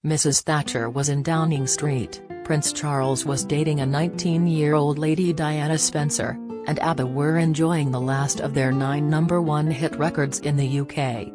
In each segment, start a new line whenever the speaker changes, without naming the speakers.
Mrs. Thatcher was in Downing Street, Prince Charles was dating a 19-year-old Lady Diana Spencer, and ABBA were enjoying the last of their 9 number-one hit records in the UK.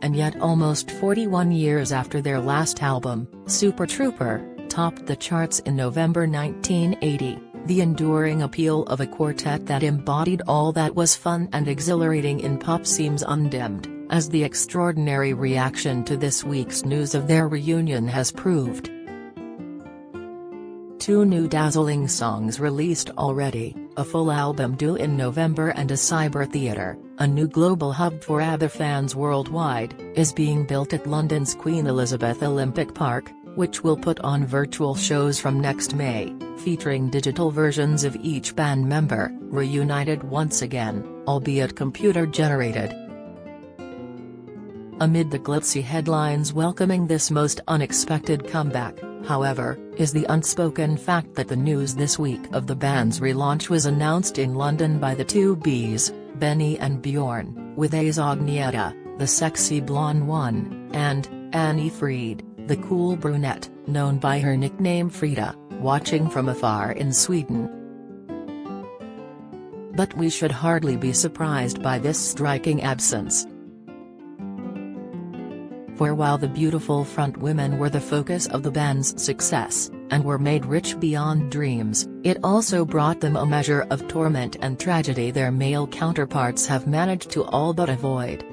And yet almost 41 years after their last album, Super Trooper, topped the charts in November 1980, the enduring appeal of a quartet that embodied all that was fun and exhilarating in pop seems undimmed, as the extraordinary reaction to this week's news of their reunion has proved. 2 new dazzling songs released already, a full album due in November, and a cyber theatre, a new global hub for ABBA fans worldwide, is being built at London's Queen Elizabeth Olympic Park, which will put on virtual shows from next May, featuring digital versions of each band member, reunited once again, albeit computer-generated. Amid the glitzy headlines welcoming this most unexpected comeback, however, is the unspoken fact that the news this week of the band's relaunch was announced in London by the 2 Bs, Benny and Bjorn, with Ace Agneta, the sexy blonde one, and Annie Fried, the cool brunette, known by her nickname Frida, watching from afar in Sweden. But we should hardly be surprised by this striking absence. For while the beautiful front women were the focus of the band's success, and were made rich beyond dreams, it also brought them a measure of torment and tragedy their male counterparts have managed to all but avoid.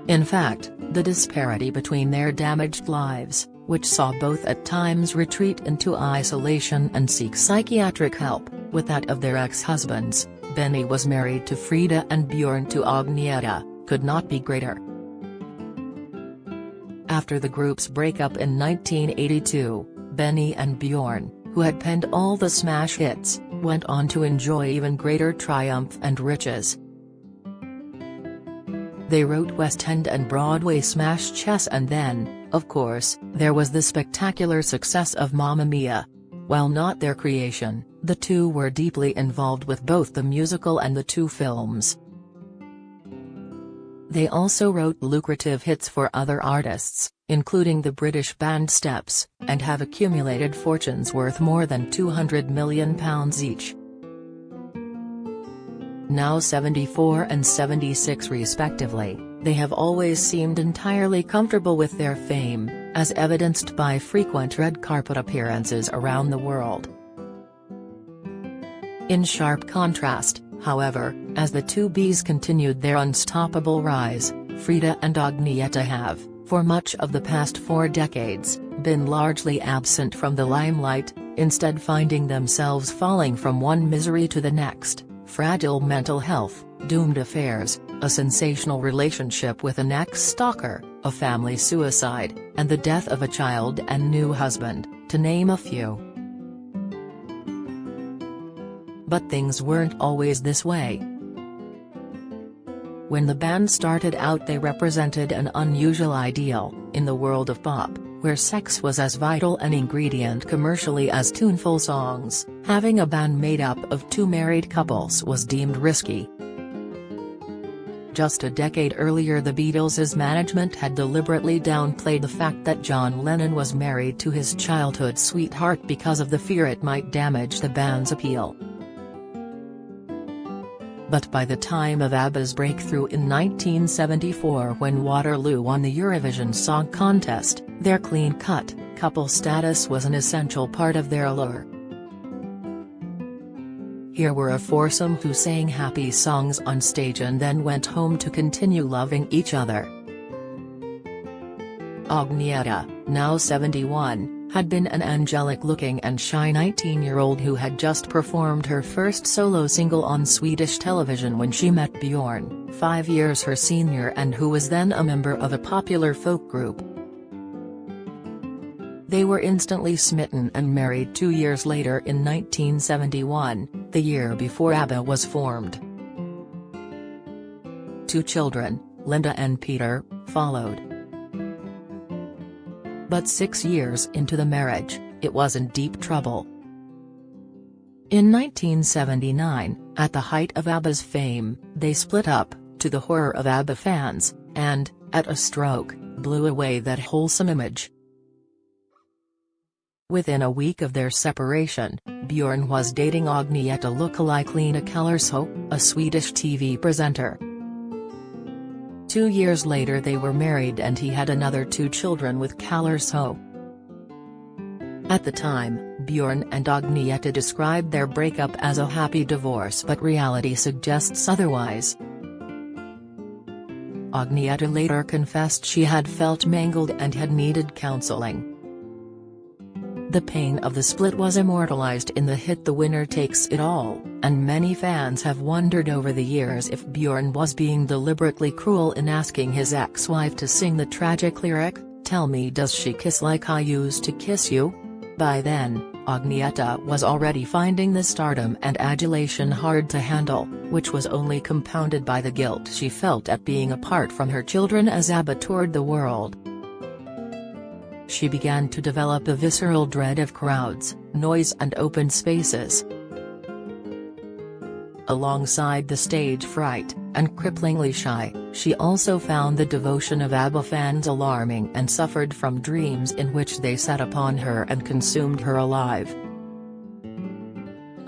In fact, the disparity between their damaged lives, which saw both at times retreat into isolation and seek psychiatric help, with that of their ex-husbands, Benny was married to Frida and Bjorn to Agneta, could not be greater. After the group's breakup in 1982, Benny and Bjorn, who had penned all the smash hits, went on to enjoy even greater triumph and riches. They wrote West End and Broadway smash Chess, and then, of course, there was the spectacular success of Mamma Mia. While not their creation, the two were deeply involved with both the musical and the 2 films. They also wrote lucrative hits for other artists, including the British band Steps, and have accumulated fortunes worth more than £200 million each. Now 74 and 76 respectively, they have always seemed entirely comfortable with their fame, as evidenced by frequent red carpet appearances around the world. In sharp contrast, however, as the 2 Bs continued their unstoppable rise, Frida and Agneta have, for much of the past 4 decades, been largely absent from the limelight, instead finding themselves falling from one misery to the next: fragile mental health, doomed affairs, a sensational relationship with an ex-stalker, a family suicide, and the death of a child and new husband, to name a few. But things weren't always this way. When the band started out, they represented an unusual ideal, in the world of pop, where sex was as vital an ingredient commercially as tuneful songs. Having a band made up of 2 married couples was deemed risky. Just a decade earlier, the Beatles' management had deliberately downplayed the fact that John Lennon was married to his childhood sweetheart because of the fear it might damage the band's appeal. But by the time of ABBA's breakthrough in 1974, when Waterloo won the Eurovision Song Contest, their clean-cut, couple status was an essential part of their allure. Here were a foursome who sang happy songs on stage and then went home to continue loving each other. Agneta, now 71, had been an angelic-looking and shy 19-year-old who had just performed her first solo single on Swedish television when she met Bjorn, 5 years her senior, and who was then a member of a popular folk group. They were instantly smitten and married 2 years later in 1971, the year before ABBA was formed. 2 children, Linda and Peter, followed. But 6 years into the marriage, it was in deep trouble. In 1979, at the height of ABBA's fame, they split up, to the horror of ABBA fans, and, at a stroke, blew away that wholesome image. Within a week of their separation, Björn was dating Agneta lookalike Lena Kellersho, a Swedish TV presenter. 2 years later they were married and he had another 2 children with Kellersho. At the time, Björn and Agneta described their breakup as a happy divorce, but reality suggests otherwise. Agneta later confessed she had felt mangled and had needed counseling. The pain of the split was immortalized in the hit The Winner Takes It All, and many fans have wondered over the years if Björn was being deliberately cruel in asking his ex-wife to sing the tragic lyric, "Tell me, does she kiss like I used to kiss you?" By then, Agneta was already finding the stardom and adulation hard to handle, which was only compounded by the guilt she felt at being apart from her children as ABBA toured the world. She began to develop a visceral dread of crowds, noise and open spaces. Alongside the stage fright, and cripplingly shy, she also found the devotion of ABBA fans alarming and suffered from dreams in which they set upon her and consumed her alive.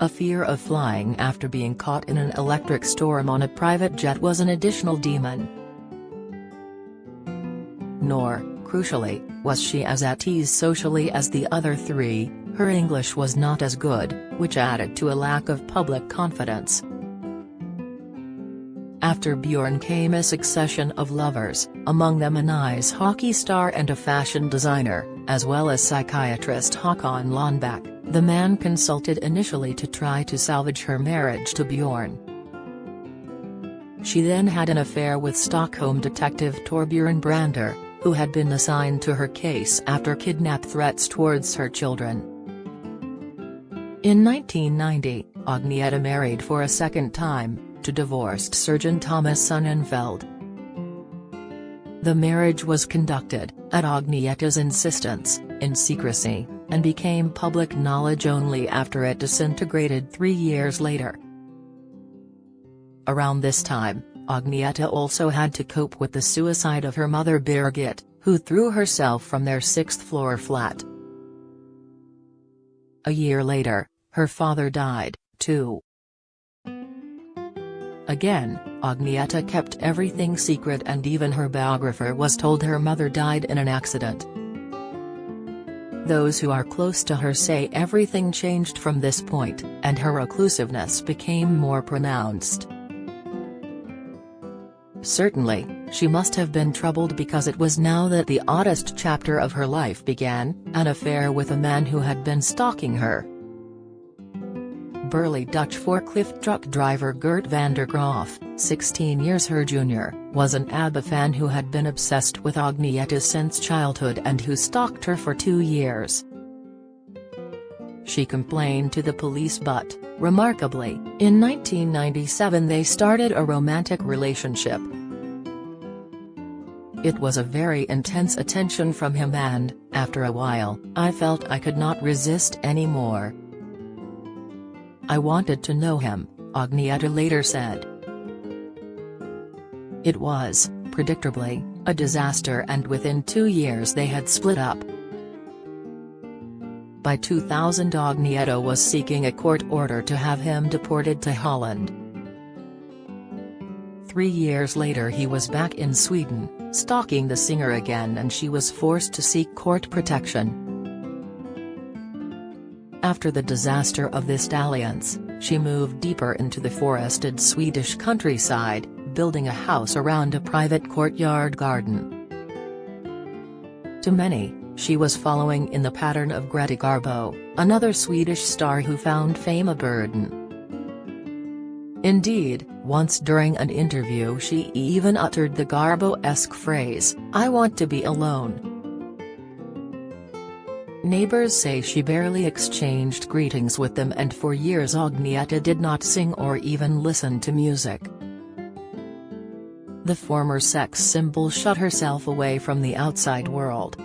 A fear of flying after being caught in an electric storm on a private jet was an additional demon. Nor, crucially, was she as at ease socially as the other 3, her English was not as good, which added to a lack of public confidence. After Björn came a succession of lovers, among them an ice hockey star and a fashion designer, as well as psychiatrist Håkan Lundbäck. The man consulted initially to try to salvage her marriage to Björn. She then had an affair with Stockholm detective Torbjörn Brander, who had been assigned to her case after kidnap threats towards her children. In 1990, Agneta married for a second time, to divorced surgeon Thomas Sonnenfeld. The marriage was conducted, at Agneta's insistence, in secrecy, and became public knowledge only after it disintegrated 3 years later. Around this time, Agneta also had to cope with the suicide of her mother Birgit, who threw herself from their 6th-floor flat. A year later, her father died, too. Again, Agneta kept everything secret, and even her biographer was told her mother died in an accident. Those who are close to her say everything changed from this point, and her reclusiveness became more pronounced. Certainly, she must have been troubled, because it was now that the oddest chapter of her life began, an affair with a man who had been stalking her. Burly Dutch forklift truck driver Gert van der Graaf, 16 years her junior, was an ABBA fan who had been obsessed with Agneta since childhood and who stalked her for 2 years. She complained to the police, but, remarkably, in 1997 they started a romantic relationship. It was a very intense attention from him, and, after a while, I felt I could not resist anymore. I wanted to know him, Agneta later said. It was, predictably, a disaster, and within 2 years they had split up. By 2000 Agneta was seeking a court order to have him deported to Holland. 3 years later he was back in Sweden, stalking the singer again, and she was forced to seek court protection. After the disaster of this dalliance, she moved deeper into the forested Swedish countryside, building a house around a private courtyard garden. To many, she was following in the pattern of Greta Garbo, another Swedish star who found fame a burden. Indeed, once during an interview she even uttered the Garbo-esque phrase, "I want to be alone." Neighbors say she barely exchanged greetings with them, and for years Agneta did not sing or even listen to music. The former sex symbol shut herself away from the outside world.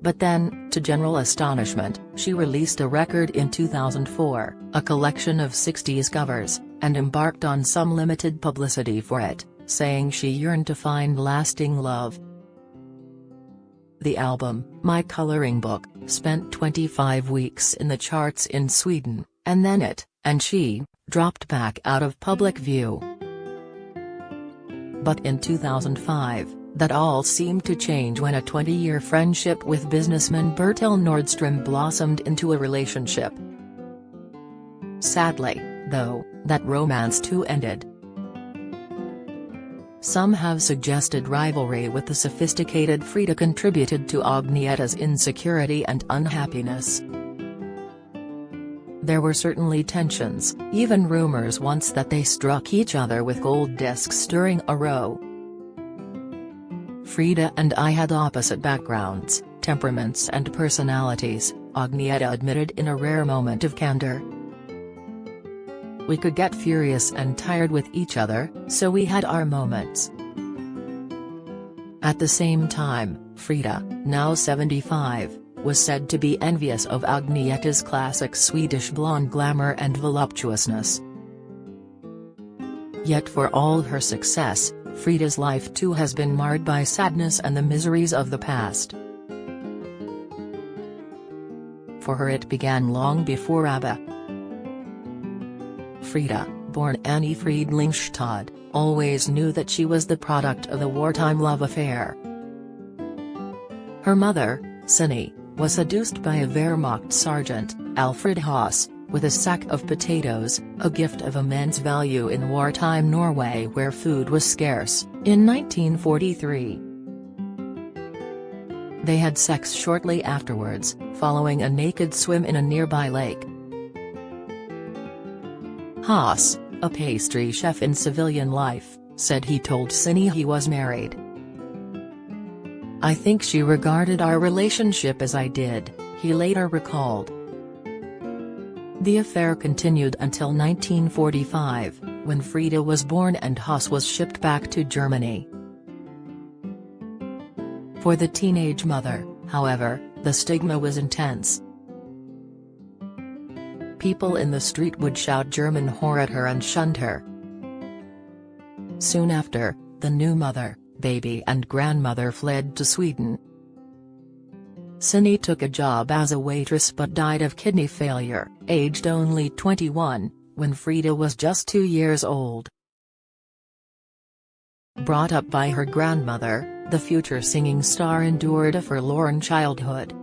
But then, to general astonishment, she released a record in 2004, a collection of 60s covers, and embarked on some limited publicity for it. saying she yearned to find lasting love. The album, My Coloring Book, spent 25 weeks in the charts in Sweden, and then it, and she, dropped back out of public view. But in 2005, that all seemed to change when a 20-year friendship with businessman Bertil Nordstrom blossomed into a relationship. Sadly, though, that romance too ended. Some have suggested rivalry with the sophisticated Frida contributed to Agnieszka's insecurity and unhappiness. There were certainly tensions, even rumors once that they struck each other with gold discs during a row. Frida and I had opposite backgrounds, temperaments and personalities, Agnieszka admitted in a rare moment of candor. We could get furious and tired with each other, so we had our moments. At the same time, Frida, now 75, was said to be envious of Agnieszka's classic Swedish blonde glamour and voluptuousness. Yet for all her success, Frida's life too has been marred by sadness and the miseries of the past. For her it began long before ABBA. Frida, born Annie Friedlingstad, always knew that she was the product of a wartime love affair. Her mother, Cindy, was seduced by a Wehrmacht sergeant, Alfred Haas, with a sack of potatoes, a gift of immense value in wartime Norway where food was scarce, in 1943. They had sex shortly afterwards, following a naked swim in a nearby lake. Haas, a pastry chef in civilian life, said he told Cindy he was married. "I think she regarded our relationship as I did," he later recalled. The affair continued until 1945, when Frida was born and Haas was shipped back to Germany. For the teenage mother, however, the stigma was intense. People in the street would shout German whore at her and shunned her. Soon after, the new mother, baby and grandmother fled to Sweden. Cindy took a job as a waitress but died of kidney failure, aged only 21, when Frida was just 2 years old. Brought up by her grandmother, the future singing star endured a forlorn childhood.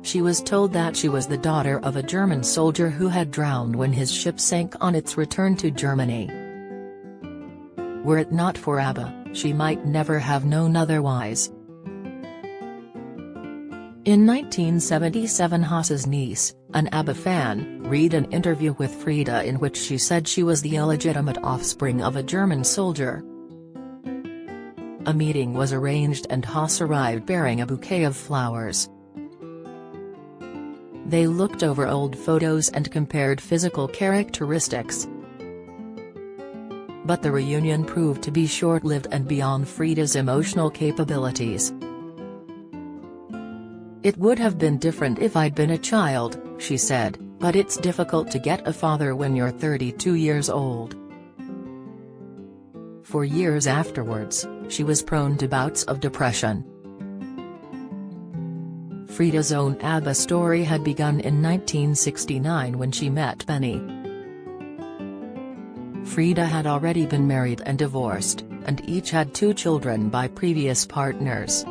She was told that she was the daughter of a German soldier who had drowned when his ship sank on its return to Germany. Were it not for ABBA, she might never have known otherwise. In 1977, Haas's niece, an ABBA fan, read an interview with Frida in which she said she was the illegitimate offspring of a German soldier. A meeting was arranged and Haas arrived bearing a bouquet of flowers. They looked over old photos and compared physical characteristics. But the reunion proved to be short-lived and beyond Frida's emotional capabilities. "It would have been different if I'd been a child," she said, "but it's difficult to get a father when you're 32 years old." For years afterwards, she was prone to bouts of depression. Frida's own ABBA story had begun in 1969 when she met Benny. Frida had already been married and divorced, and each had 2 children by previous partners.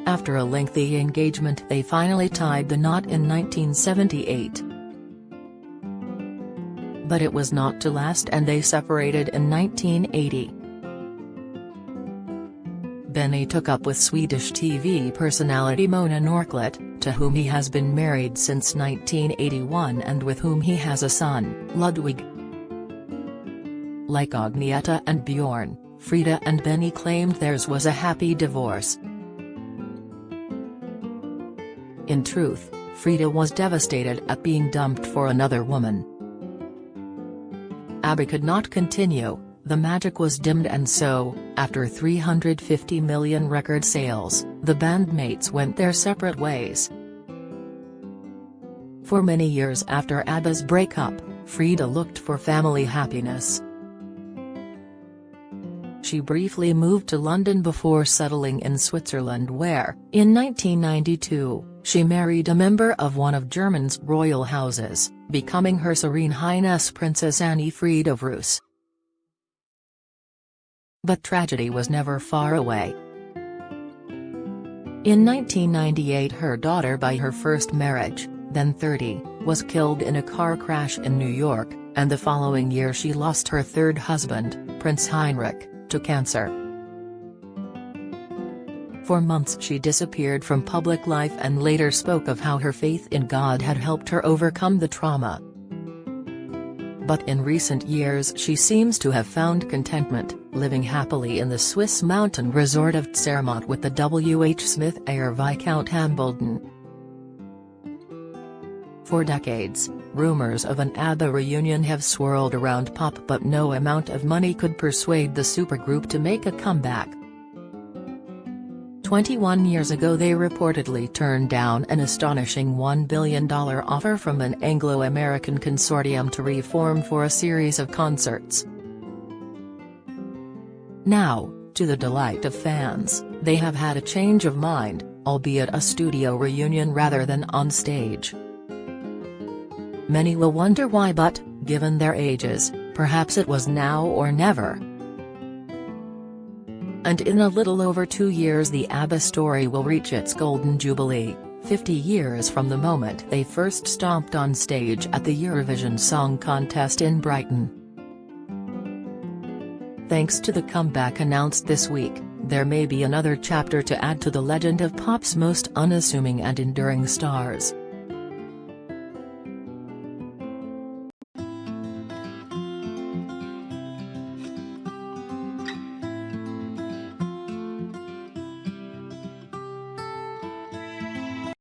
After a lengthy engagement they finally tied the knot in 1978. But it was not to last and they separated in 1980. Benny took up with Swedish TV personality Mona Norqvist, to whom he has been married since 1981 and with whom he has a son, Ludwig. Like Agnieszka and Bjorn, Frida and Benny claimed theirs was a happy divorce. In truth, Frida was devastated at being dumped for another woman. ABBA could not continue. The magic was dimmed and so, after 350 million record sales, the bandmates went their separate ways. For many years after ABBA's breakup, Frida looked for family happiness. She briefly moved to London before settling in Switzerland where, in 1992, she married a member of one of Germany's royal houses, becoming Her Serene Highness Princess Annie Frida of Rus. But tragedy was never far away. In 1998 her daughter by her first marriage, then 30, was killed in a car crash in New York, and the following year she lost her third husband, Prince Heinrich, to cancer. For months she disappeared from public life and later spoke of how her faith in God had helped her overcome the trauma. But in recent years she seems to have found contentment, living happily in the Swiss mountain resort of Zermatt with the W. H. Smith heir Viscount Hambledon. For decades, rumors of an ABBA reunion have swirled around pop, but no amount of money could persuade the supergroup to make a comeback. 21 years ago they reportedly turned down an astonishing $1 billion offer from an Anglo-American consortium to reform for a series of concerts. Now, to the delight of fans, they have had a change of mind, albeit a studio reunion rather than on stage. Many will wonder why, but, given their ages, perhaps it was now or never. And in a little over 2 years the ABBA story will reach its golden jubilee, 50 years from the moment they first stomped on stage at the Eurovision Song Contest in Brighton. Thanks to the comeback announced this week, there may be another chapter to add to the legend of pop's most unassuming and enduring stars.